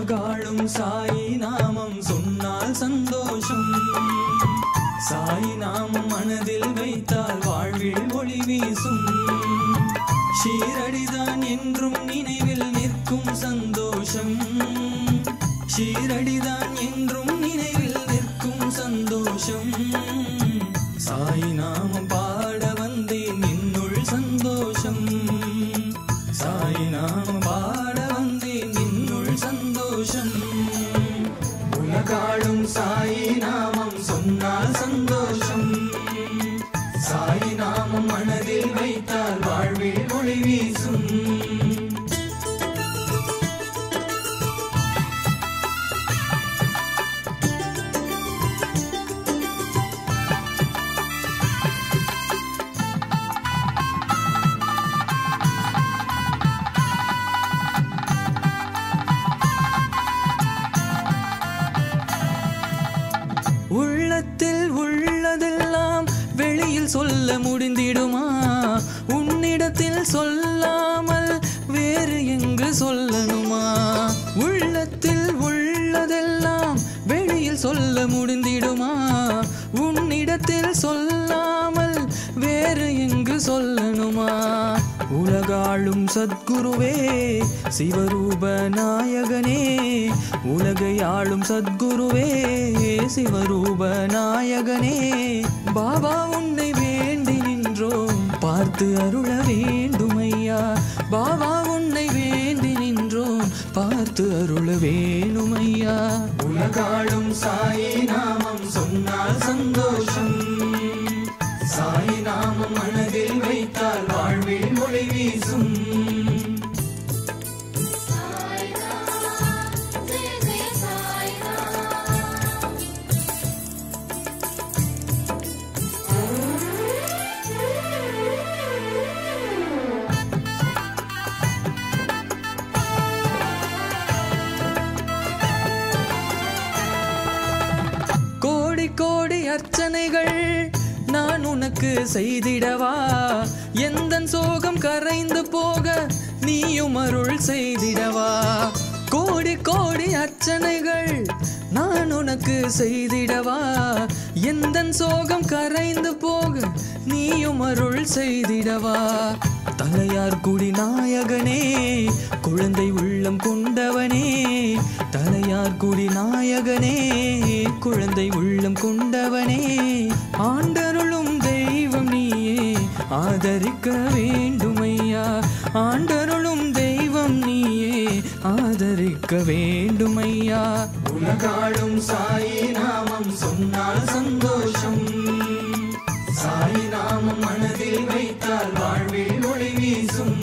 உலகாளும் சாயி நாமம் சொன்னால் சந்தோஷம். சாயி நாமம் மனதில் வைத்தால் வாழ்வில் ஒளி வீசும். ஷீரடிதான் என்றும் நினைவில் நிற்கும் சந்தோஷம். ஷீரடிதான் என்றும் நினைவில் நிற்கும் சந்தோஷம். சாயி நாமம் பாட வந்தேன் என்னுள் சந்தோஷம். சாயி நாமம் பாட வந்தேன் என்னுள் சந்தோஷம். உலகாளும் சாயி நாமம் சொன்னால் சந்தோஷம். சாயி நாமம் மனதில் வைத்தால் வாழ்வில் ஒளி வீசும். உள்ளத்தில் உள்ளதெல்லாம் வெளியில் சொல்ல முடிந்திடுமா? உன்னிடத்தில் சொல்லாமல் வேறு எங்கு சொல்லணுமா? உள்ளத்தில் உள்ளதெல்லாம் வெளியில் சொல்ல முடிந்திடுமா? உன்னிடத்தில் சொல்லாமல் வேறு எங்கு சொல்லணுமா? உலகாளும் சத்குருவே சிவரூப நாயகனே, உலகை ஆளும் சத்குருவே சிவரூப நாயகனே. பாபா உன்னை வேண்டி நின்றோம் பார்த்து அருள வேண்டுமையா. பாபா உன்னை வேண்டி நின்றோம் பார்த்து அருள வேணுமையா. உலகாளும் சாயி நாமம் சொன்னால் சந்தோஷம். சாயி நாமம் மனதில் வைத்தால் வாழ்வில் ஒளி வீசும். கோடி கோடி அர்ச்சனைகள் நான் உனக்கு செய்திடவா? எந்தன் சோகம் கரைந்து போக நீயும் அருள் செய்திடவா? கோடி கோடி அர்ச்சனைகள் நான் உனக்கு செய்திடவா? எந்தன் சோகம் கரைந்து போக நீயும் அருள் செய்திடவா? தலையார் குடி நாயகனே குழந்தை உள்ளம் கொண்டவனே. தலையார் குடி நாயகனே குழந்தை உள்ளம் கொண்டவனே. ஆண்டருளும் தெய்வம் நீயே ஆதரிக்க வேண்டுமையா. ஆண்டருளும் தெய்வம் நீயே ஆதரிக்க வேண்டுமையா. உலகாளும் சாயி நாமம் சொன்னால் சந்தோஷம். சாயி நாமம் மனதில் வைத்தால் வாழ்வில் ஒளி வீசும்.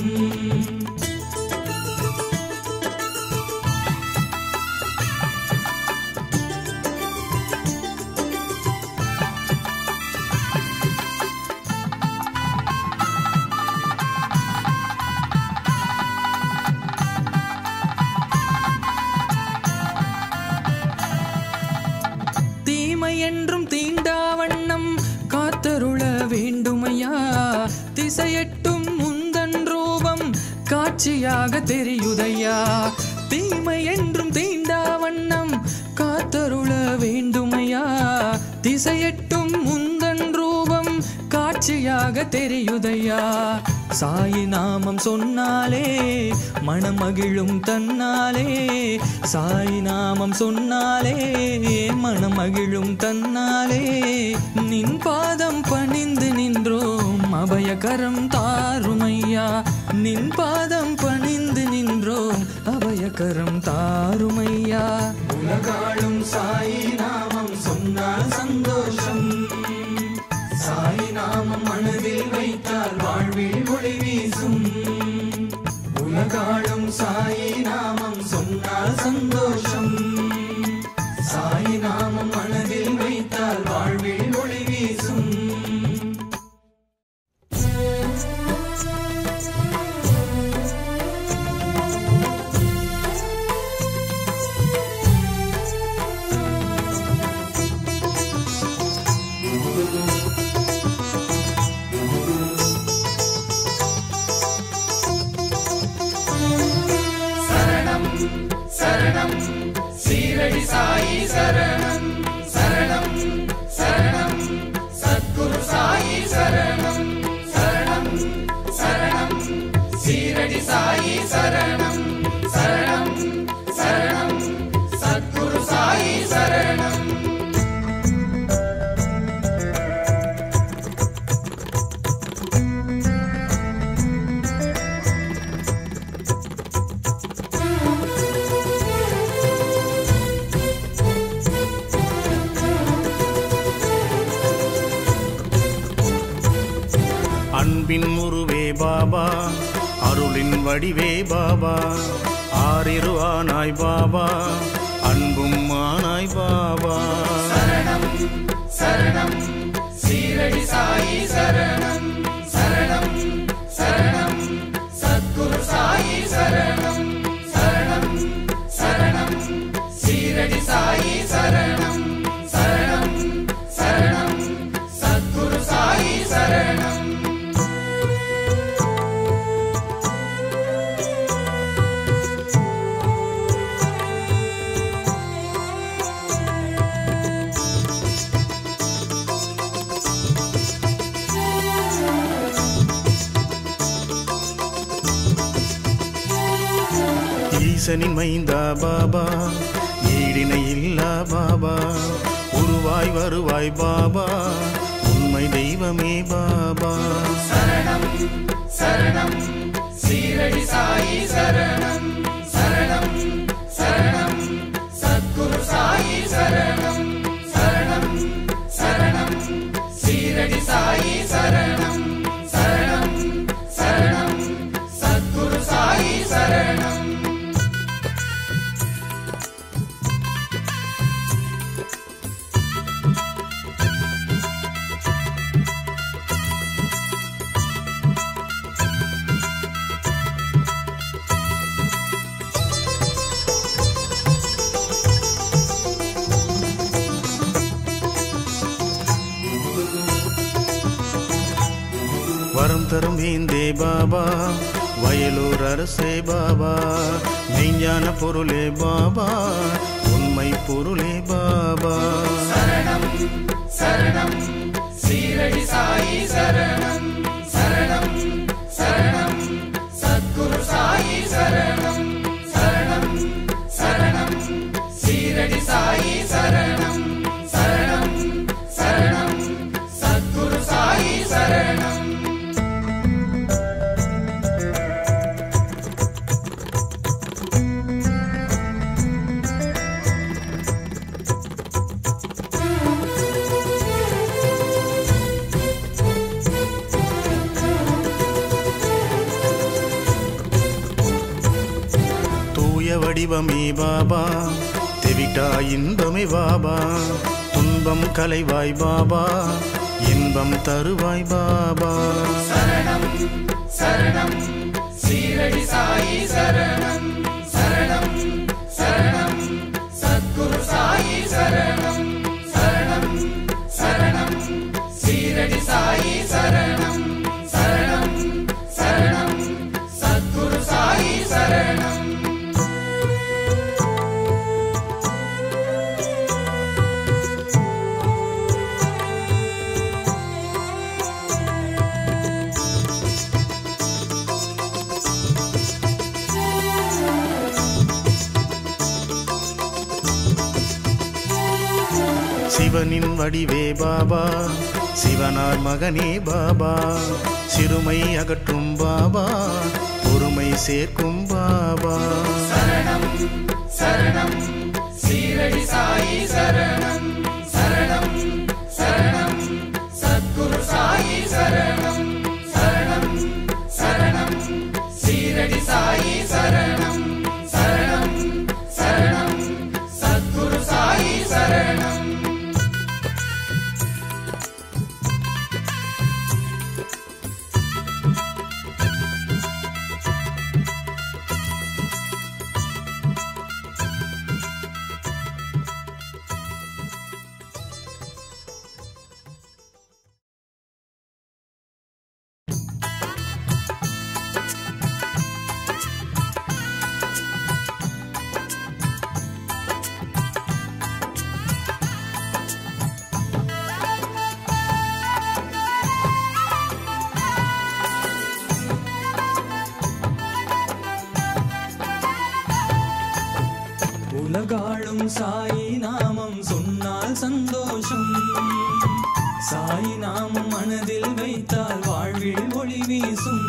தீமை என்றும் தீண்டாவண்ணம் காத்தருள வேண்டுமையா. திசையட்டும் முந்தன் ரூபம் காட்சியாக தெரியுதையா. தீமை என்றும் தீண்டாவண்ணம் காத்தருள வேண்டுமையா. திசையட்டும் முந்தன் ரூபம் காட்சியாக தெரியுதையா. சாயி நாமம் சொன்னாலே மனமகிழும் தன்னாலே. சாயி நாமம் சொன்னாலே மனமகிழும் தன்னாலே. நின் பாதம் பணிந்து நின்றோம் அபயகரம் தாருமையா. நின் பாதம் பணிந்து நின்றோம் அபயகரம் தாருமையா. உலகாளும் சாயி நாமம் சொன்னால் சந்தோஷம். சாயி நாமம் மனதில் வைத்தால் வாழ்வில் ஒளி வீசும். உலகாளும் சாயி நாமம் சொன்னால் சந்தோஷம். சாயி நாமம் மனதில் வைத்தால் வாழ்வில் ஒளி வீசும். அன்பின் உருவே பாபா அருளின் வடிவே பாபா ஆறிரு ஆனாய் பாபா அன்பும் ஆனாய் பாபா சரணம் சரணம் சீரடி சாயி சரணம் சரணம் சரணம் சத்குரு சாயி சரணம் சரணம் சரணம் சீரடி சாயி சரணம் சரணம் சரணம் சத்குரு சாயி சரணம் ஈசனின் மைந்தா பாபா ஈடினை இல்லா பாபா உருவாய் வருவாய் பாபா உண்மை தெய்வமே பாபா சரணம் சரணம் சீரடி சாயி சரணம் சரணம் சரணம் சத்குரு சாயி சரணம் சரணம் சரணம் சீரடி சாயி சரணம் சரணம் சரணம் சத்குரு சாயி சரணம் வரம் தரும் வேந்தே பாபா வயலூர் அரசே பாபா மெய்ஞான பொருளே பாபா உண்மை பொருளே பாபா சரணம் சரணம் சீரடி சாயி சரணம் சரணம் சரணம் சத்குரு சாயி சரணம் சரணம் சரணம் சீரடி சாயி சரணம் சரணம் சரணம் சத்குரு சாயி சரணம் வடிவமே பாபா தெவிட்டா இன்பமே பாபா துன்பம் கலைவாய் பாபா இன்பம் தருவாய் பாபா சரணம் சரணம் சீரடி சாயி சரணம் சரணம் சரணம் சத்குரு சாயி சரணம் சரணம் சரணம் சீரடி சாயி சரணம் சரணம் சரணம் சத்குரு சாயி சரணம் சிவனின் வடிவே பாபா சிவனார் மகனே பாபா சிறுமை அகற்றும் பாபா பொறுமை சேர்க்கும் பாபா சரணம் சரணம் சீரடி சாயி சரணம் சரணம் சரணம் சத்குரு சாயி சரணம் சரணம் சரணம் சீரடி சாயி சரணம் சரணம் சரணம் சத்குரு சாயி சரணம் உலகாளும் சாயி நாமம் சொன்னால் சந்தோஷம் சாயி நாமம் மனதில் வைத்தால் வாழ்வில் ஒளி வீசும்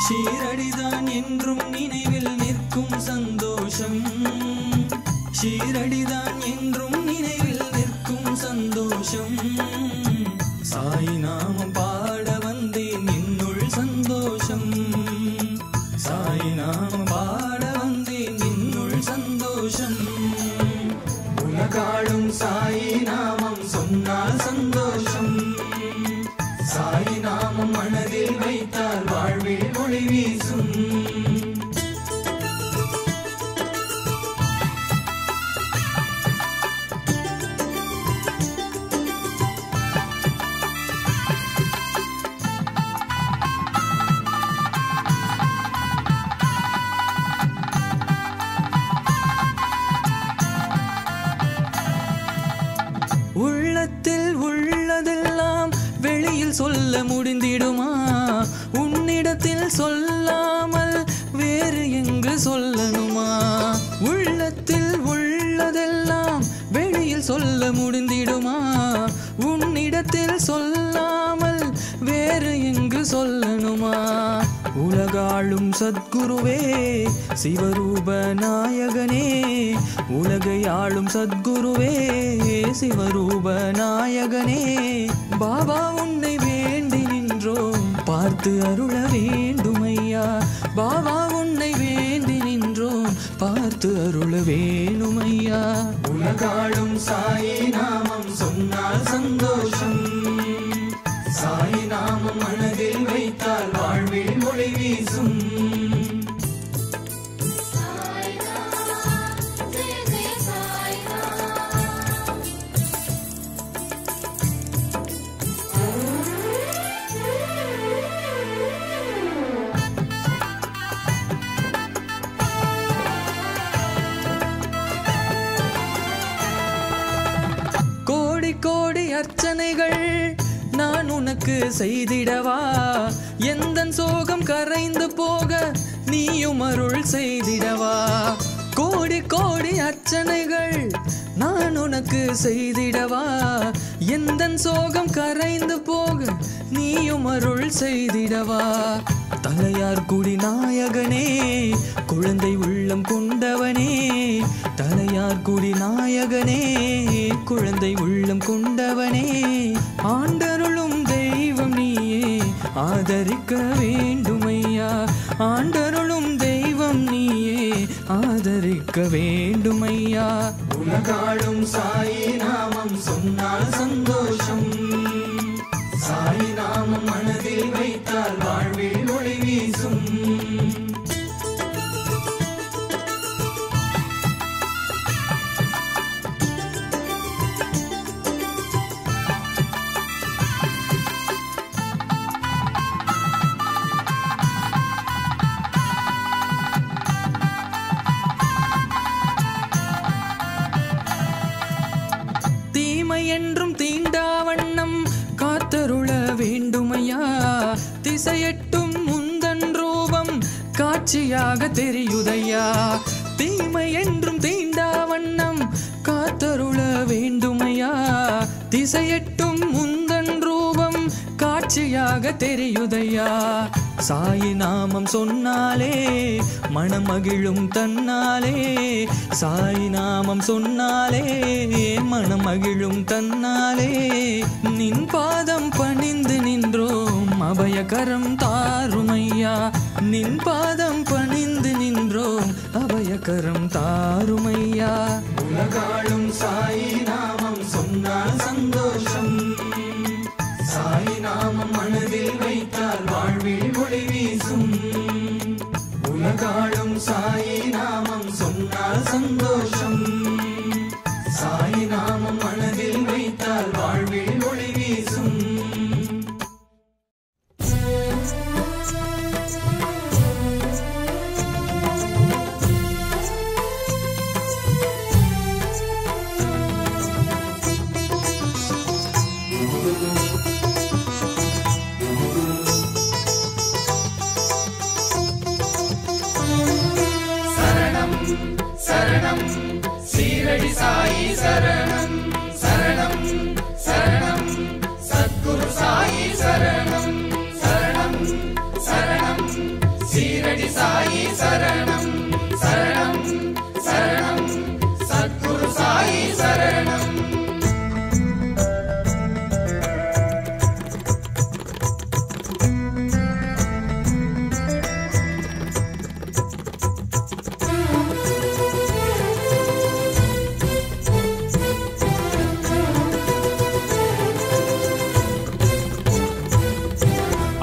ஷீரடிதான் என்றும் நினைவில் நிற்கும் சந்தோஷம் ஷீரடிதான் என்றும் நினைவில் நிற்கும் சந்தோஷம் சாயி நாமம் பாட வந்தே சாய் நாமம் மனதில் வைத்தால் வாழ்வில் ஒளி வீசும். உள்ளத்தில் உள்ளதெல்லாம் வெளியில் சொல்ல முடிந்திடுமா? உன்னிடத்தில் சொல்லாமல் வேறு எங்கு சொல்லணுமா? உள்ளத்தில் உள்ளதெல்லாம் வெளியில் சொல்ல முடிந்திடுமா? உன்னிடத்தில் சொல்லாமல் வேறு எங்கு சொல்லணுமா? உலகாளும் சத்குருவே சிவரூப நாயகனே, உலகை ஆளும் சத்குருவே சிவரூப நாயகனே, பாபா உன்னை வேண்டி நின்றோம் பார்த்து அருள வேண்டுமையா. பாபா உன்னை வேண்டி நின்றோம் பார்த்து அருள வேணுமையா. உலகாளும் சாயி நாமம் சொன்னால் சந்தோஷம். சாயி நாமம் மனதில் வைத்தால் வாழ்வில் ஒளி வீசும். கோடி கோடி அர்ச்சனைகள் நான் உனக்கு செய்திடவா? எந்தன் சோகம் கரைந்து போக நீயும் அருள் செய்திடவா? கோடி கோடி அர்ச்சனைகள் நான் உனக்கு செய்திடவா? எந்தன் சோகம் கரைந்து போக நீயும் அருள் செய்திடவா? தலையார் குடி நாயகனே, குழந்தை உள்ளம் கொண்டவனே, தலையார் குடி நாயகனே, குழந்தை உள்ளம் கொண்டவனே, ஆண்டருளும் தெய்வம் நீயே ஆதரிக்க வேண்டுமையா. ஆண்டருளும் தெய்வம் நீயே ஆதரிக்க வேண்டுமையா. உலகாளும் சாயி நாமம் சொன்னால் சந்தோஷம். சாயி நாமம் மனதில் வைத்தால் வாழ்வில் ஒளி வீசும். தீமை என்றும் தீண்டாவண்ணம் காத்தருள வேண்டுமையா. திசையட்டும் முந்தன் ரூபம் காட்சியாக தெரியுதையா. தீமை என்றும் தீண்டாவண்ணம் காத்தருள வேண்டுமையா. திசையட்டும் முந்தன் ரூபம் காட்சியாக தெரியுதையா. சாயி நாமம் சொன்னாலே மனமகிழும் தன்னாலே, சாயி நாமம் சொன்னாலே மனமகிழும் தன்னாலே, நின் பாதம் பணிந்து நின்றோம் அபயகரம் தாருமையா. நின் பாதம் பணிந்து நின்றோம் அபயகரம் தாருமையா. உலகாளும் சாயி நாமம் சொன்னால் சந்தோஷம். சாயி நாமம் மனதில் வைத்தால் வாழ்வில் ஒளி வீசும். உலகாளும் சாயி நாமம் சொன்னால் சந்தோஷம். சாயி நாமம் மனதில் வைத்தால் வாழ்வில் ஒளி வீசும்.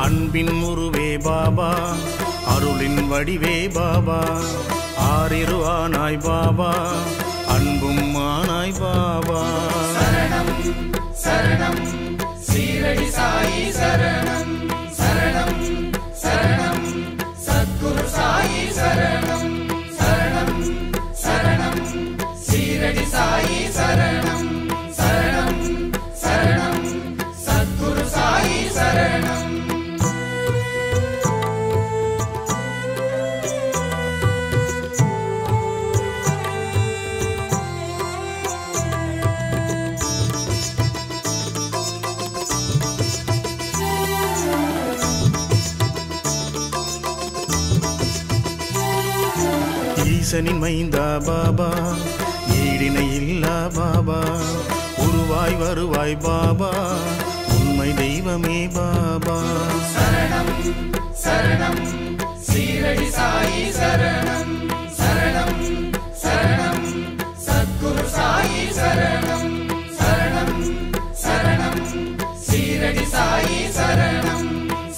அன்பின் உருவே பாபா அருளின் வடிவே பாபா ஆரிரு ஆனாய் பாபா அன்பும் ஆனாய் பாபா சரணம் சரணம் சீரடி சாயி சரணம் சரணம் சரணம் சத்குரு சாயி சரணம் சரணம் சரணம் சீரடி சாயி சரணம் சரணம் சரணம் சத்குரு சாயி சரணம் ஈசனின் மைந்தா பாபா ஈடினை இல்லா பாபா உருவாய் வருவாய் பாபா உண்மை தெய்வமே பாபா சரணம் சரணம் சீரடி சாயி சரணம் சரணம் சரணம் சத்குரு சாயி சரணம் சரணம் சரணம் சீரடி சாயி சரணம்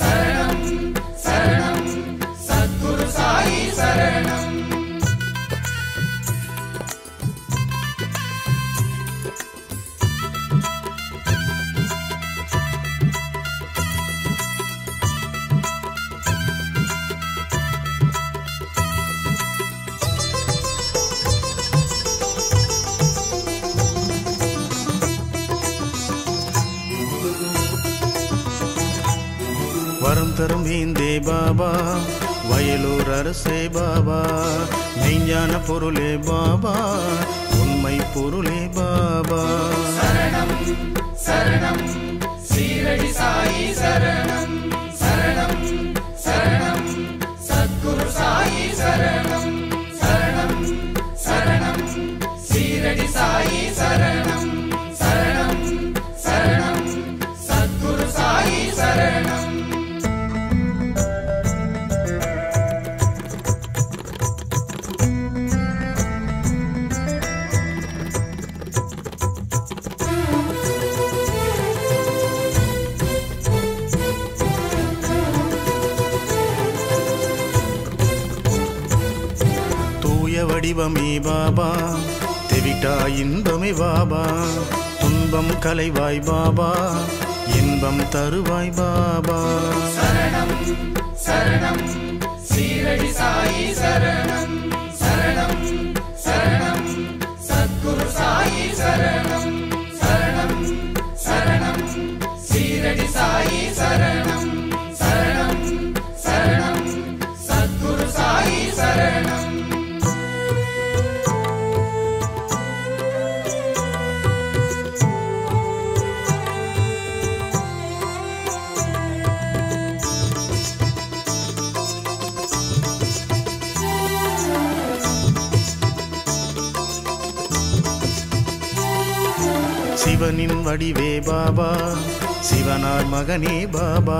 சரணம் சரணம் சத்குரு சாயி சரணம் வரம் தரும் வேந்தே பாபா வயலூர் அரசே பாபா மெய்ஞான பொருளே பாபா உண்மை பொருளே பாபா சரணம் சரணம் சீரடி சாயி சரணம் சரணம் சரணம் சத்குரு சாயி சரணம் சரணம் சரணம் சீரடி சாயி சரணம் சரணம் சரணம் சத்குரு சாயி சரணம் வடிவமே பாபா தெவிட்டா இன்பமே பாபா துன்பம் கலைவாய் பாபா இன்பம் தருவாய் பாபா சரணம் சரணம் சீரடி சாயி சரணம் சரணம் சரணம் சத்குரு சாயி சரணம் சரணம் சரணம் சீரடி சாயி சரணம் சரணம் சரணம் சத்குரு சாயி சரணம் சிவனின் வடிவே பாபா சிவனார் மகனே பாபா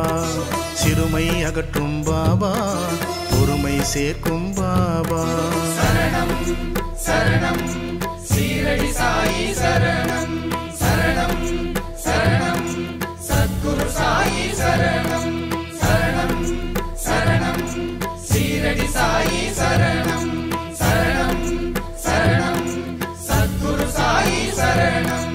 சிறுமை அகற்றும் பாபா பொறுமை சேர்க்கும் பாபா சரணம் சரணம் சீரடி சாயி சரணம் சரணம் சரணம் சத்குரு சாயி சரணம் சரணம் சரணம் சீரடி சாயி சரணம் சரணம் சரணம் சத்குரு சாயி சரணம்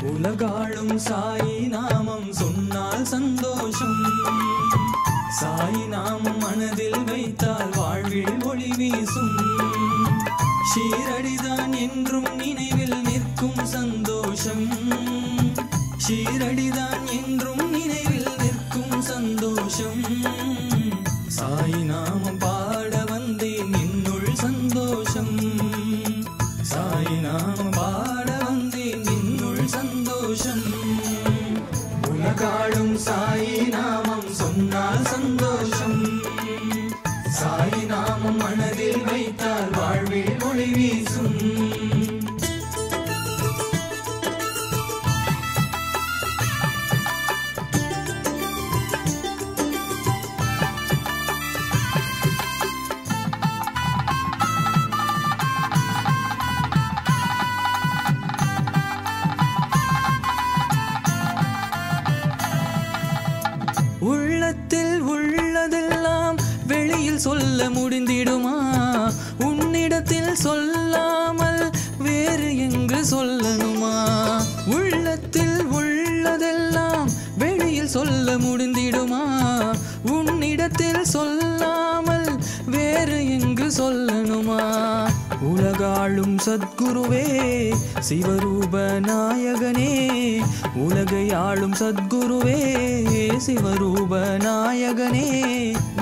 உலகாளும் சாயி நாமம் சொன்னால் சந்தோஷம் சாயி நாமம் மனதில் வைத்தால் வாழ்வில் ஒளி வீசும் ஷீரடிதான் என்றும் நினைவில் நிற்கும் சந்தோஷம் ஷீரடிதான் என்றும் நினைவில் நிற்கும் சந்தோஷம் சாயி நாமம் பாட வந்தே சாயி நாமம் மனதில் வைத்தால் வாழ்வில் ஒளி வீசும். உள்ளத்தில் உள்ளதெல்லாம் வெளியில் சொல்ல முடிந்திடுமா? உன்னிடத்தில் சொல்லாமல் வேறு எங்கு சொல்லணுமா? உள்ளத்தில் உள்ளதெல்லாம் வெளியில் சொல்ல முடிந்திடுமா? உன்னிடத்தில் சொல்லாமல் வேறு எங்கு சொல்லணுமா? உலகாளும் சத்குருவே சிவரூப நாயகனே, உலகை ஆளும் சத்குருவே சிவரூப நாயகனே,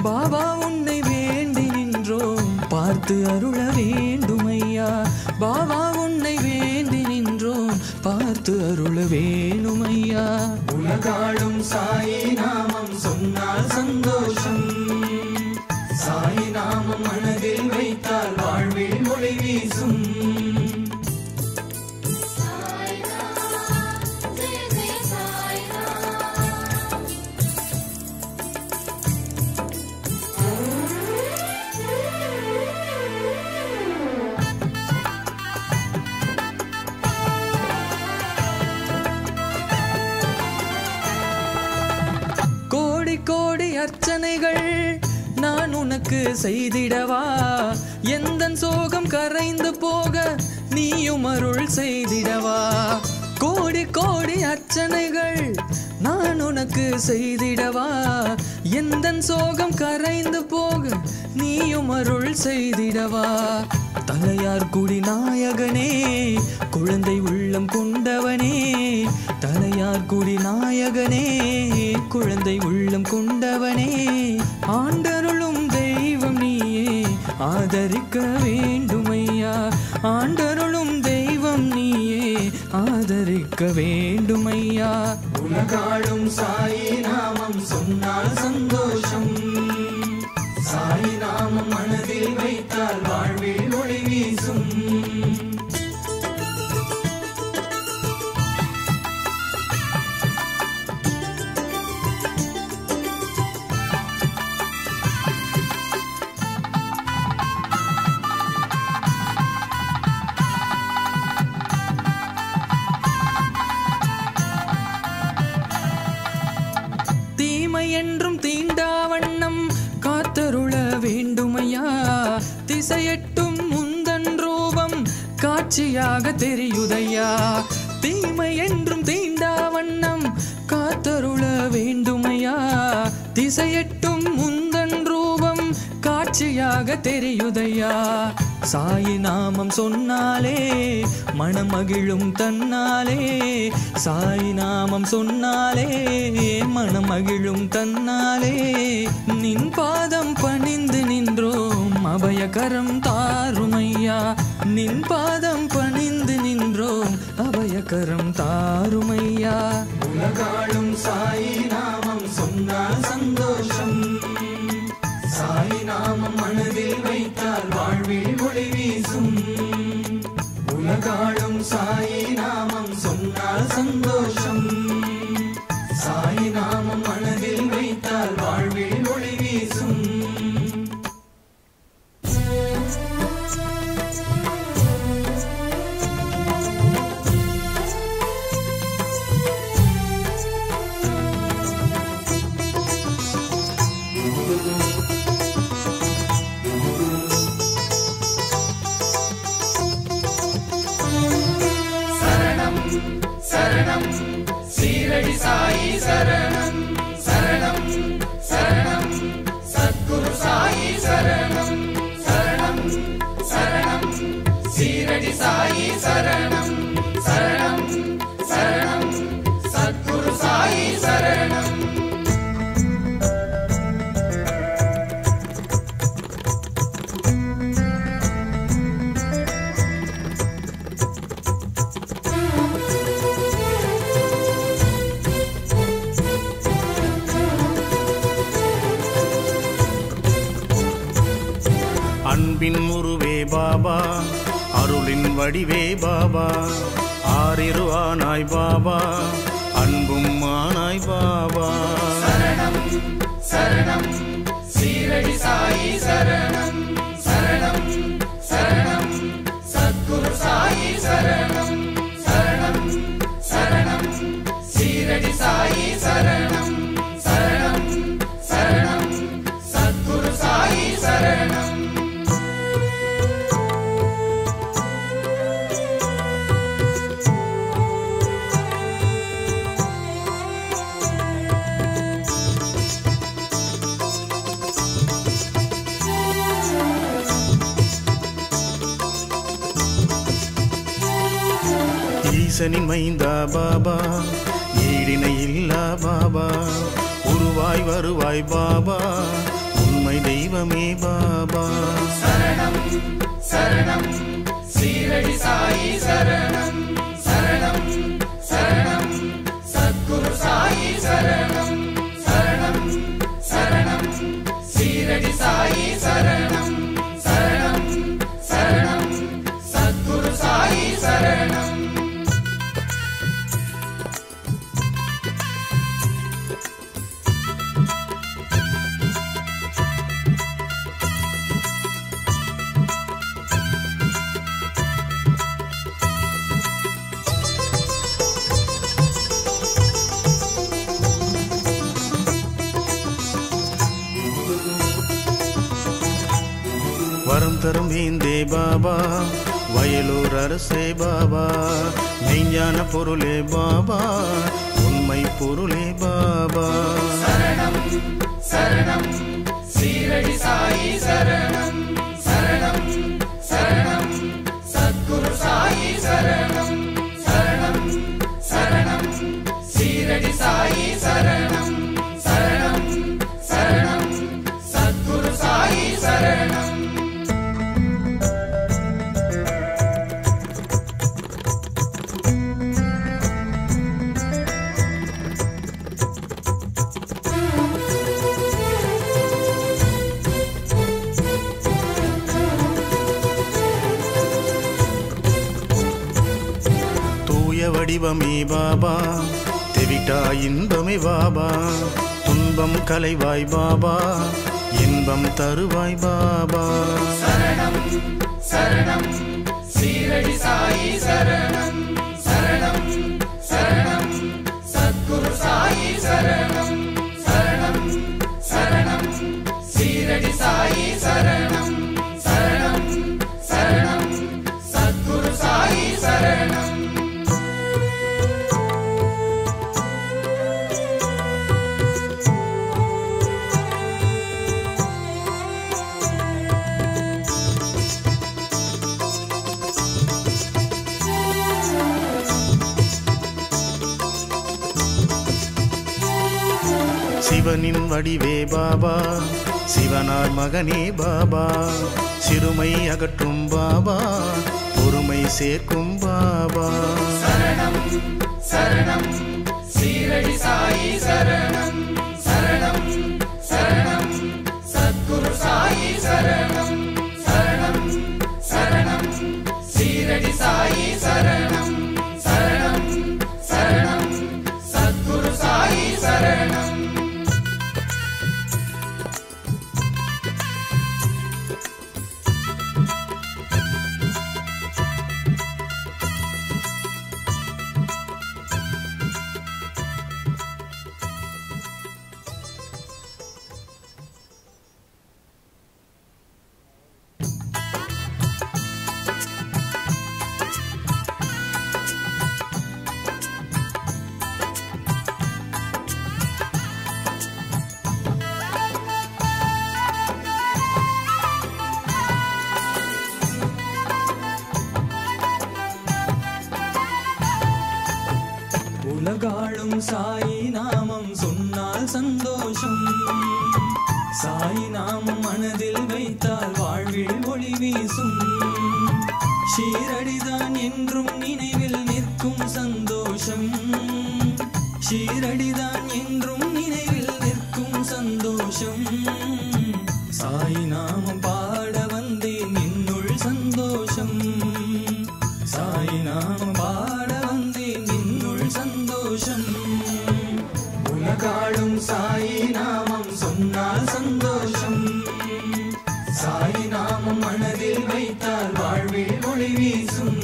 பாபா உன்னை வேண்டி நின்றோம் பார்த்து அருள வேண்டுமையா. பாபா உன்னை வேண்டி நின்றோம் பார்த்து அருள வேணுமையா. உலகாளும் சாயி நாமம் சொன்னால் சந்தோஷம். சாயி நாமம் மனதில் வைத்தால் வாழ்வில் ஒளி வீசும். கோடி கோடி அர்ச்சனைகள் நான் உனக்கு செய்திடவா? எந்தன் சோகம் கரைந்து போக நீயும் அருள் செய்திடவா? கோடி கோடி அர்ச்சனைகள் நான் உனக்கு செய்திடவா? எந்தன் சோகம் கரைந்து போக நீயும் அருள் செய்திடவா? தலையார் குடி நாயகனே, குழந்தை உள்ளம் கொண்டவனே, தலையார் குடி நாயகனே, குழந்தை உள்ளம் கொண்டவனே, ஆண்டருளும் தெய்வம் நீயே ஆதரிக்க வேண்டுமையா. ஆண்டருளும் தெய்வம் நீயே ஆதரிக்க வேண்டுமையா. உலகாளும் சாயி நாமம் சொன்னால் சந்தோஷம். சாயி நாமம் மனதில் வைத்தால் வாழ்வில் ஒளி வீசும். தீமை என்றும் தீண்டாவண்ணம் காத்தருள வேண்டுமையா. திசையெட்டும் முந்தன் ரூபம் காட்சியாக தெரியுதையா. தீமை என்றும் தீண்டாவண்ணம் காத்தருள வேண்டுமையா. திசையெட்டும் முந்தன் ரூபம் காட்சியாக தெரியுதையா. சாயி நாமம் சொன்னாலே மனமகிழும் தன்னாலே. சாயி நாமம் சொன்னாலே மனமகிழும் தன்னாலே. நின் பாதம் பணிந்து நின்றோம் அபயகரம் தாருமையா. நின் பாதம் பணிந்து நின்றோம் அபயகரம் தாருமையா. உலகாளும் சாயி நாமம் சொன்னால் சந்தோஷம். சாயி நாமம் மனதில் வைத்தால் வாழ்வில் ஒளி வீசும். உலகாளும் சாயி நாமம் சொன்னால் சந்தோஷம். சாயி நாமம் மனதில் வைத்தால் வாழ்வில் ஒளி வீசும். அன்பின் உருவே பாபா அருளின் வடிவே பாபா ஆரிரு ஆனாய் பாபா அன்பும் ஆனாய் பாபா சரணம் சரணம் சீரடி சாயி சரணம் சரணம் சரணம் சத்குரு சாயி சரணம் சரணம் சரணம் சீரடி சாயி சரணம் சரணம் சரணம் சத்குரு சாயி சரணம் ஈசனின் மைந்தா பாபா ஈடினை இல்லா பாபா உருவாய் வருவாய் பாபா உண்மை தெய்வமே பாபா சரணம் சரணம் சீரடி சாயி சரணம் சரணம் சரணம் சத்குரு சாயி சரணம் சரணம் சரணம் சீரடி சாயி சரணம் சரணம் சரணம் சத்குரு சாயி சரணம் வரம் தரும் வேந்தே பாபா வயலூர் அரசே பாபா மெய்ஞான பொருளே பாபா உண்மை பொருளே பாபா சரணம் சரணம் சீரடி சாயி சரணம் சரணம் சரணம் சத்குரு சாயி சரணம் சரணம் சரணம் சீரடி சாயி சரணம் சரணம் சரணம் சத்குரு சாயி சரணம் வடிவமே பாபா தெவிட்டா இன்பமே பாபா துன்பம் கலைவாய் பாபா இன்பம் தருவாய் பாபா சரணம் சரணம் சீரடி சாயி சரணம் சரணம் சரணம் சத்குரு சாயி சரணம் சரணம் சரணம் சீரடி சாயி சரணம் சரணம் சரணம் சத்குரு சாயி சரணம் சிவனின் வடிவே பாபா சிவனார் மகனே பாபா சிறுமை அகற்றும் பாபா பொறுமை சேர்க்கும் பாபா சரணம் சரணம் சீரடி சாயி சரணம் சரணம் சரணம் சத்குரு சாயி சரணம் சரணம் சரணம் சீரடி சாயி சரணம் சரணம் சரணம் சத்குரு சாயி சரணம் உலகாளும் சாயி நாமம் சொன்னால் சந்தோஷம் சாயி நாமம் மனதில் வைத்தால் வாழ்வில் ஒளி வீசும் ஷீரடிதான் என்றும் நினைவில் நிற்கும் சந்தோஷம் ஷீரடிதான் என்றும் நினைவில் நிற்கும் சந்தோஷம் சாயி நாமம் பாட வந்த நாமம் மனதில் வைத்தால் வாழ்வில் ஒளி வீசும்.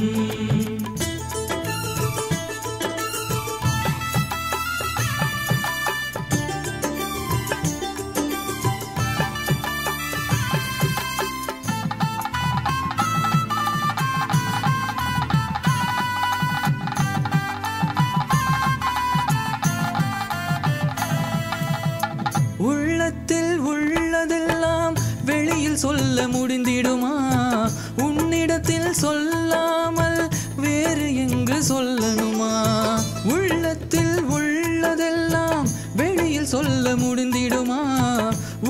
உள்ளத்தில் உள்ளதெல்லாம் வெளியில் சொல்ல முடிந்திடுமா? உன்னிடத்தில் சொல்லாமல் வேறு எங்கு சொல்லணுமா? உள்ளத்தில் உள்ளதெல்லாம் வெளியில் சொல்ல முடிந்திடுமா?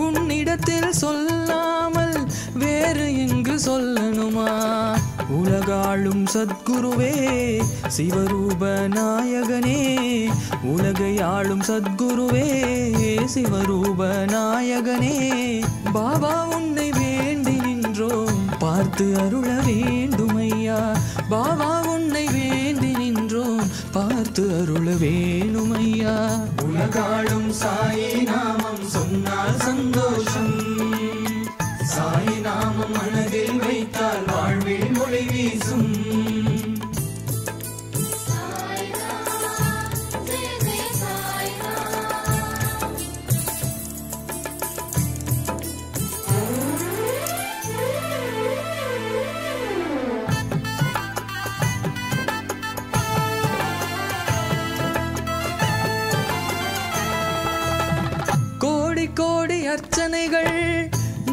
உன்னிடத்தில் சொல்லாமல் வேறு எங்கு சொல்லணுமா? உலகாளும் சத்குருவே சிவரூப நாயகனே, உலகை ஆளும் சத்குருவே சிவரூப நாயகனே, பாபா உன்னை வேண்டி நின்றோம் பார்த்து அருள வேண்டுமையா. பாபா உன்னை வேண்டி நின்றோம் பார்த்து அருள வேணுமையா. உலகாளும் சாயி நாமம் சொன்னால் சந்தோஷம். சாயி நாமம் மனதில் வைத்தால் வாழ்வில் ஒளி வீசும். கோடி கோடி அர்ச்சனைகள்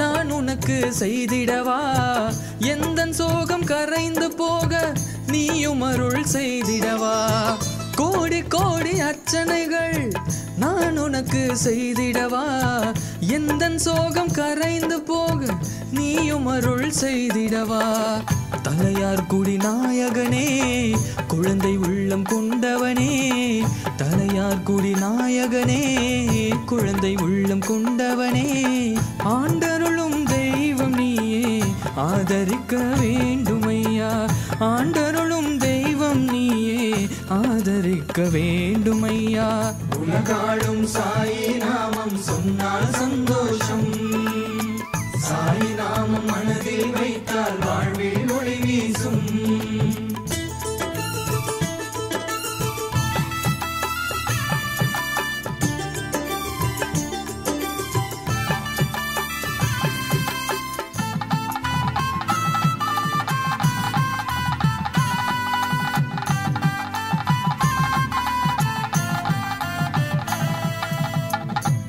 நான் உனக்கு செய்திடவா? எந்தன் சோகம் கரைந்து போக நீயும் அருள் செய்திடவா? கோடி கோடி அர்ச்சனைகள் நான் உனக்கு செய்திடவா? எந்தன் சோகம் கரைந்து போக நீயும் அருள் செய்திடவா? தலையார் குடி நாயகனே, குழந்தை உள்ளம் கொண்டவனே, தலையார் குடி நாயகனே, குழந்தை உள்ளம் கொண்டவனே, ஆண்டருளும் தெய்வம் நீயே ஆதரிக்க வேண்டுமையா. ஆண்டருளும் தெய்வம் நீயே ஆதரிக்க வேண்டுமையா. உலகாளும் சாயி நாமம் சொன்னால் சந்தோஷம். சாயி நாமம் மனதில் வைத்தால் வாழ்வில் ஒளி வீசும்.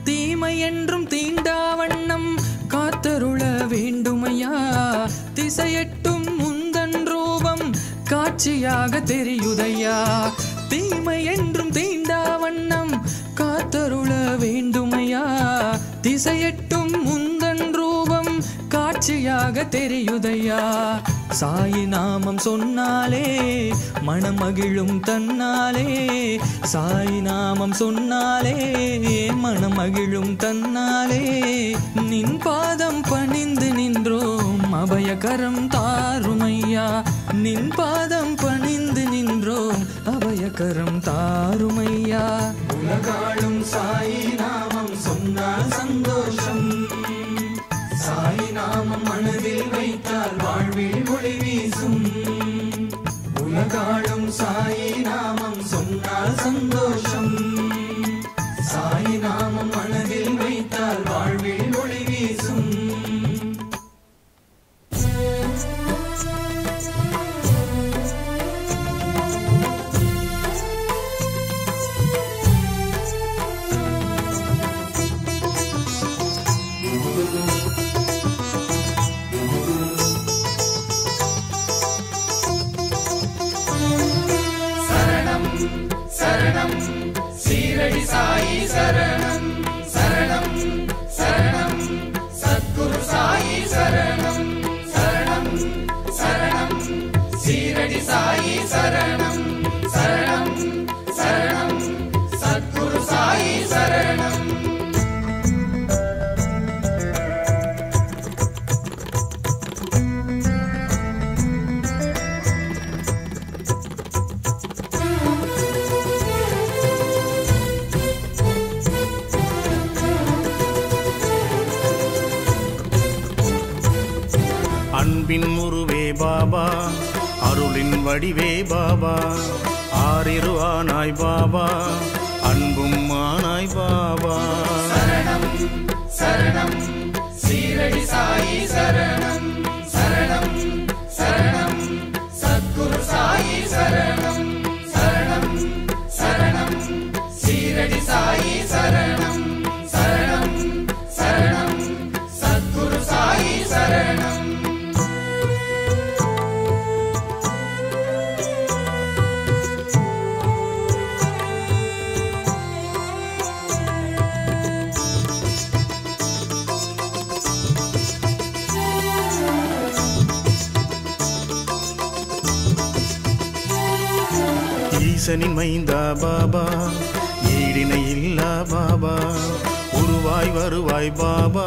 தீமை என்றும் தீண்டாவண்ணம் காத்தருள வேண்டுமையா. திசையெட்டும் முந்தன் ரூபம் காட்சியாக தெரியுதையா. தீமை என்றும் தீண்டாவண்ணம் காத்தருள வேண்டுமையா. திசையெட்டும் முந்தன் ரூபம் காட்சியாக தெரியுதையா. சாயி நாமம் சொன்னாலே மனமகிழும் தன்னாலே. சாயி நாமம் சொன்னாலே மனமகிழும் தன்னாலே. நின் பாதம் பணிந்து நின்றோம் அபயகரம் தாருமையா. நின் பாதம் பணிந்து நின்றோம் அபயகரம் தாருமையா. உலகாளும் சாயி நாமம் சொன்னால் சந்தோஷம். சாயி நாமம் மனதில் வைத்தால் வாழ்வில் ஒளி வீசும். உலகாளும் சாயி நாமம் சொன்னால் சந்தோஷம். சாயி நாமம் மனதில் வைத்தால் வாழ்வில் ஒளி வீசும். சரணம் சரணம் சீரடி சாயி சரணம். அன்பின் உருவே பாபா அருளின் வடிவே பாபா ஆறிரு ஆனாய் பாபா அன்பும் ஆனாய் பாபா சரணம் சரணம் சீரடி சாயி சரணம் சரணம் சரணம் சத்குரு சாயி சரணம் சரணம் சரணம் சீரடி சாயி சரணம் சரணம் சரணம் சத்குரு சாயி சரணம் ஈசனின் மைந்தா பாபா ஈடினை இல்லா பாபா உருவாய் வருவாய் பாபா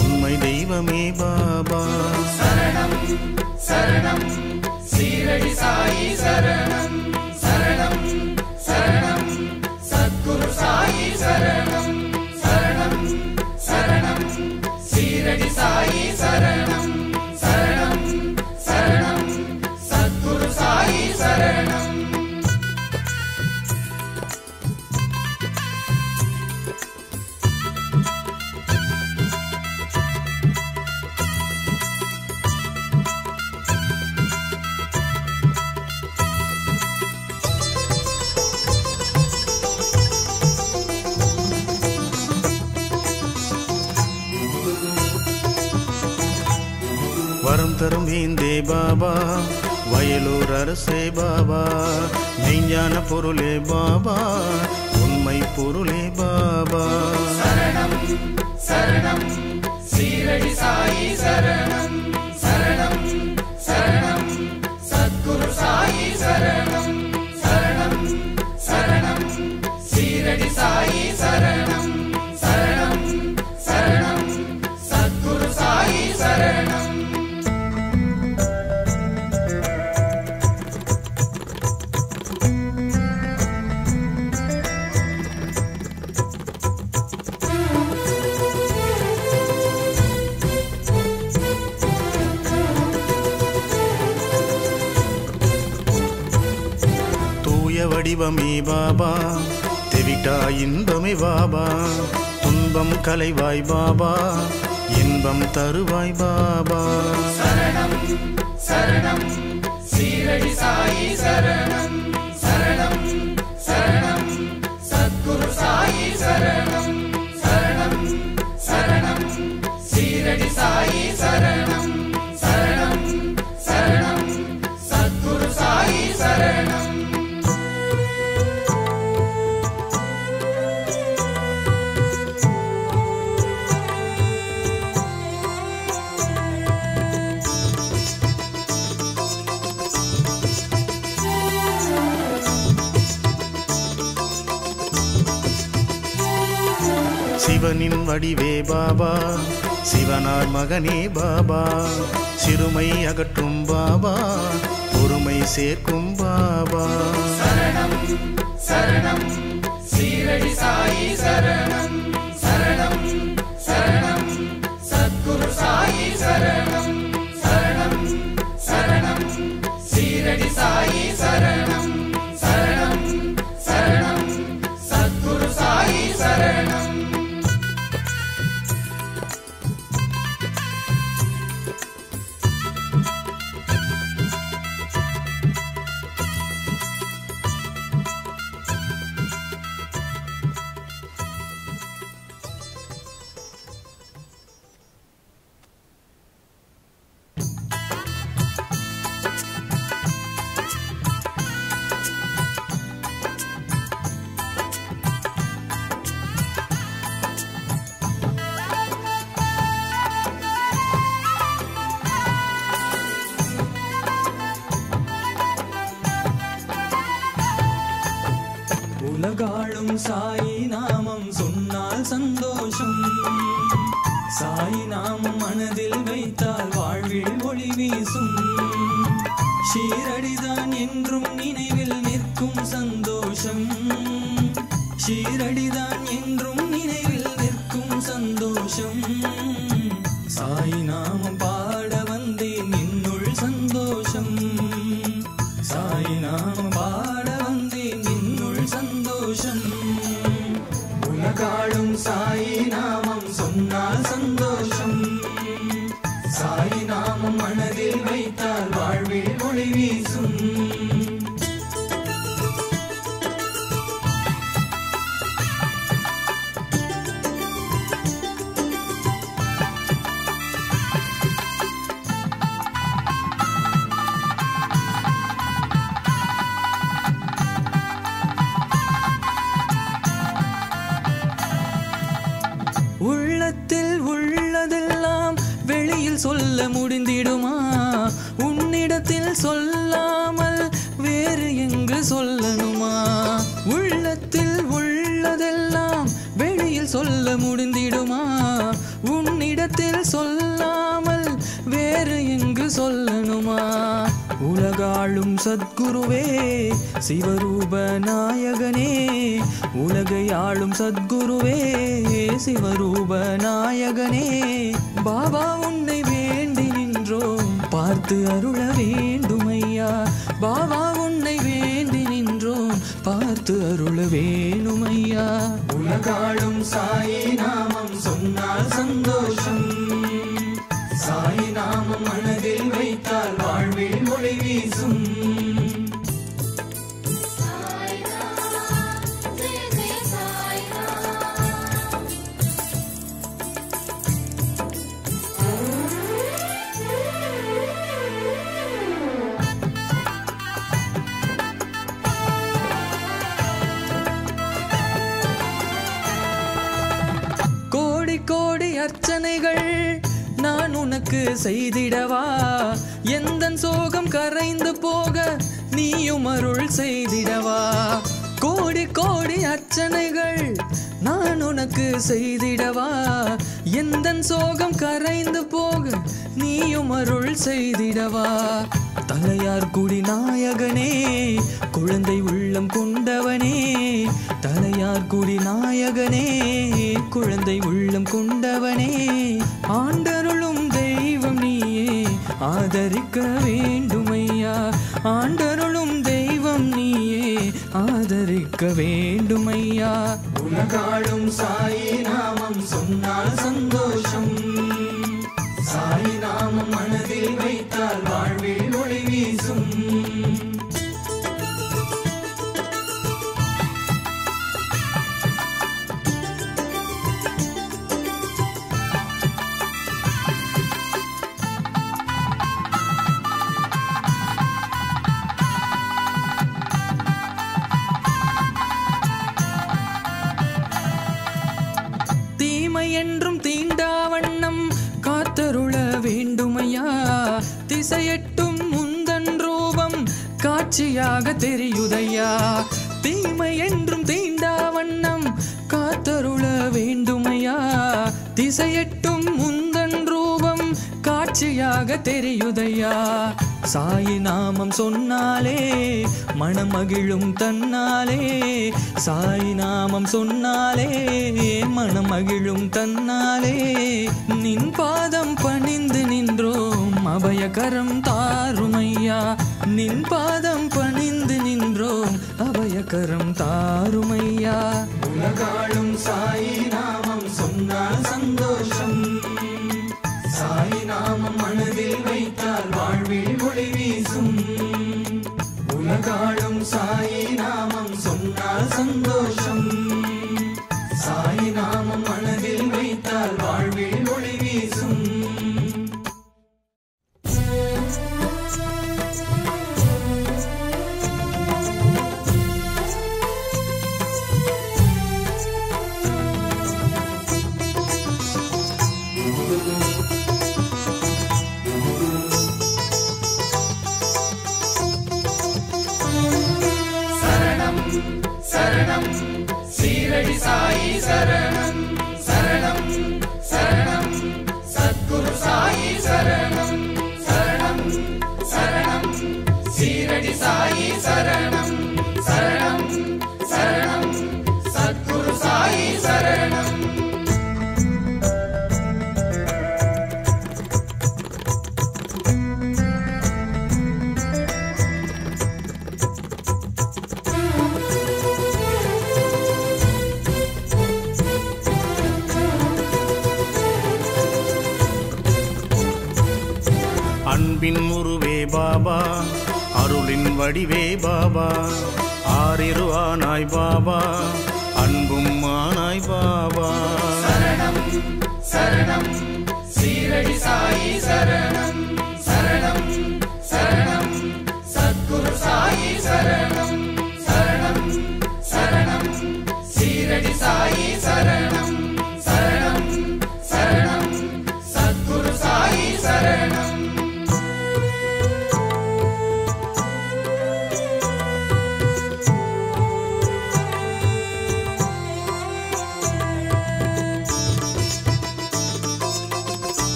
உண்மை தெய்வமே பாபா சரணம் சரணம் சீரடி சாயி சரணம் சரணம் சரணம் சத்குரு சாயி சரணம் சரணம் சரணம் சீரடி சாயி சரணம் சரணம் சரணம் சத்குரு சாயி சரணம் வரம் தரும் வேந்தே பாபா வயலூர் அரசே பாபா மெய்ஞான பொருளே பாபா உண்மை பொருளே பாபா சரணம் சரணம் சீரடி சாயி சரணம் சரணம் சரணம் சத்குரு சாயி சரணம் சரணம் சரணம் சீரடி சாயி சரணம் சரணம் சரணம் சத்குரு சாயி சரணம் வடிவமே பாபா தெவிட்டா இன்பமே பாபா துன்பம் கலைவாய் பாபா இன்பம் தருவாய் பாபா சரணம் சரணம் சீரடி சாயி சரணம் சரணம் சரணம் சத்குரு சாயி சரணம் சரணம் சரணம் சீரடி சாயி சரணம் சரணம் சரணம் சத்குரு சாயி சரணம் சிவனின் வடிவே பாபா சிவனார் மகனே பாபா சிறுமை அகற்றும் பாபா பொறுமை சேர்க்கும் பாபா சரணம் சரணம் சீரடி சாயி சரணம் சரணம் சரணம் சத்குரு சாயி சரணம் சரணம் சரணம் சீரடி சாயி சரணம் சரணம் சரணம் சத்குரு சாயி சரணம் உலகாளும் சாயி நாமம் சொன்னால் சந்தோஷம் சாயி நாமம் மனதில் வைத்தால் வாழ்வில் ஒளி வீசும் ஷீரடிதான் என்றும் நினைவில் நிற்கும் சந்தோஷம் ஷீரடிதான் என்றும் நினைவில் நிற்கும் சந்தோஷம் சாயி நாமம் பாட வந்தேன் முடிந்திடுமா உன்னிடத்தில் சொல்லாமல் வேறு எங்கு சொல்லணுமா உள்ளத்தில் உள்ளதெல்லாம் வெளியில் சொல்ல முடிந்திடுமா உன்னிடத்தில் சொல்லாமல் வேறு எங்கு சொல்லணுமா உலகாளும் சத்குருவே சிவரூப நாயகனே உலகை ஆளும் சத்குருவே சிவரூப நாயகனே பாபா உன்னை வேண்டி நின்றோம் பார்த்து அருள வேண்டுமையா பாபா உன்னை வேண்டி நின்றோம் பார்த்து அருள வேணுமையா உலகாளும் சாயி நாமம் சொன்னால் சந்தோஷம் சாயி நாமம் மனதில் வைத்தால் வாழ்வில் ஒளி வீசும் கோடி கோடி அர்ச்சனைகள் நான் உனக்கு செய்திடவா எந்தன் சோகம் கரைந்து போக நீயும் அருள் செய்திடவா கோடி கோடி அர்ச்சனைகள் நான் உனக்கு செய்திடவா எந்தன் சோகம் கரைந்து போக நீயும் அருள் செய்திடவா தலையார் குடி நாயகனே குழந்தை உள்ளம் கொண்டவனே தலையார் குடி நாயகனே குழந்தை உள்ளம் கொண்டவனே ஆண்டருளும் தெய்வம் நீயே ஆதரிக்க வேண்டுமையா ஆண்டருளும் தெய்வம் நீயே ஆதரிக்க வேண்டுமையா உலகாளும் சாயி நாமம் சொன்னால் சந்தோஷம் சாயி நாமம் மனதில் வைத்தால் வாழ்வில் ஒளி வீசும் என்றும் தீண்டா வண்ணம் காத்தருள வேண்டுமையா திசையெட்டும் முந்தன் ரூபம் காட்சியாக தெரியுதையா தீமை என்றும் தீண்டா வண்ணம் காத்தருள வேண்டுமையா திசையெட்டும் முந்தன் ரூபம் காட்சியாக தெரியுதையா சாயி நாமம் சொன்னாலே மனமகிழும் தன்னாலே சாயி நாமம் சொன்னாலே மனமகிழும் தன்னாலே நின் பாதம் பணிந்து நின்றோம் அபயகரம் தாருமையா நின் பாதம் பணிந்து நின்றோம் அபயகரம் தாருமையா உலகாளும் சாயி நாமம் சொன்னால் சந்தோஷம் சாயி நாமம் மனதில் வைத்தால் வாழ்வில் ஒளி வீசும் உலகாளும் சாயி நாமம் சொன்னால் சந்தோஷம் சாயி நாமம் மனதில் வைத்தால் வாழ்வில் ஒளி வீசும் சரணம் சீரடி சாயி சரணம் சரணம் சரணம் சத்குரு சாயி சரணம் சரணம் சரணம் சீரடி சாயி சரணம் சரணம் சரணம் சத்குரு சாயி சரணம் அன்பின் உருவே பாபா அருளின் வடிவே பாபா ஆரிரு ஆனாய் பாபா அன்பும் ஆனாய் பாபா சரணம் சரணம் சீரடி சாயி சரணம் சரணம் சரணம் சத்குரு சாயி சரணம் சரணம் சரணம் சீரடி சாயி சரணம் சரணம் சரணம் சத்குரு சாயி சரணம்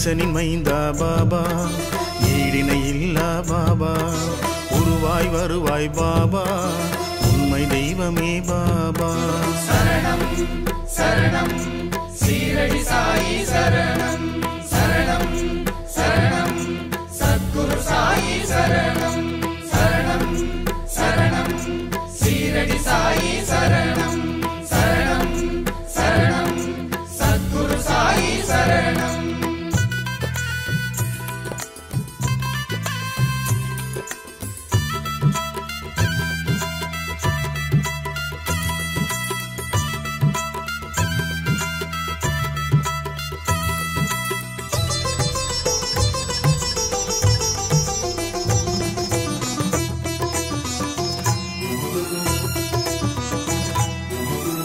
ஈசனின் மைந்தா பாபா ஈடினை இல்லா பாபா உருவாய் வருவாய் பாபா உண்மை தெய்வமே பாபா சரணம் சரணம் சீரடி சாயி சரணம் சரணம் சரணம் சத்குரு சாயி சரணம் சரணம் சரணம் சீரடி சாயி சரணம் சரணம் சரணம் சத்குரு சாயி சரணம்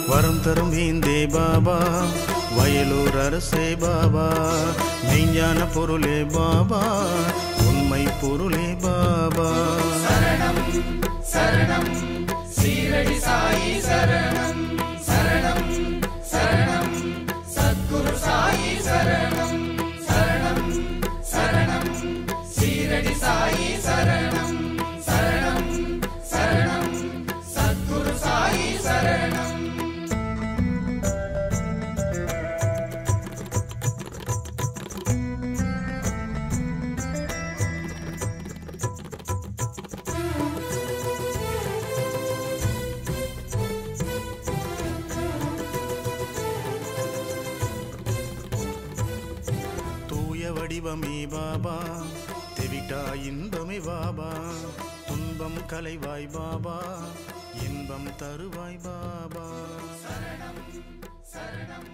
வரம் தரும் வேந்தே பாபா வயலூர் அரசே பாபா மெய்ஞான பொருளே பாபா உண்மை பொருளே பாபா சரணம் சரணம் சீரடி சாயி சரணம் சரணம் சரணம் சத்குரு சாயி சரணம் சரணம் சரணம் சீரடி சாயி சரணம் சரணம் சரணம் சத்குரு சாயி சரணம் வடிவமே பாபா தெவிட்டா இன்பமே பாபா துன்பம் கலைவாய் பாபா இன்பம் தருவாய் பாபா சரணம் சரணம்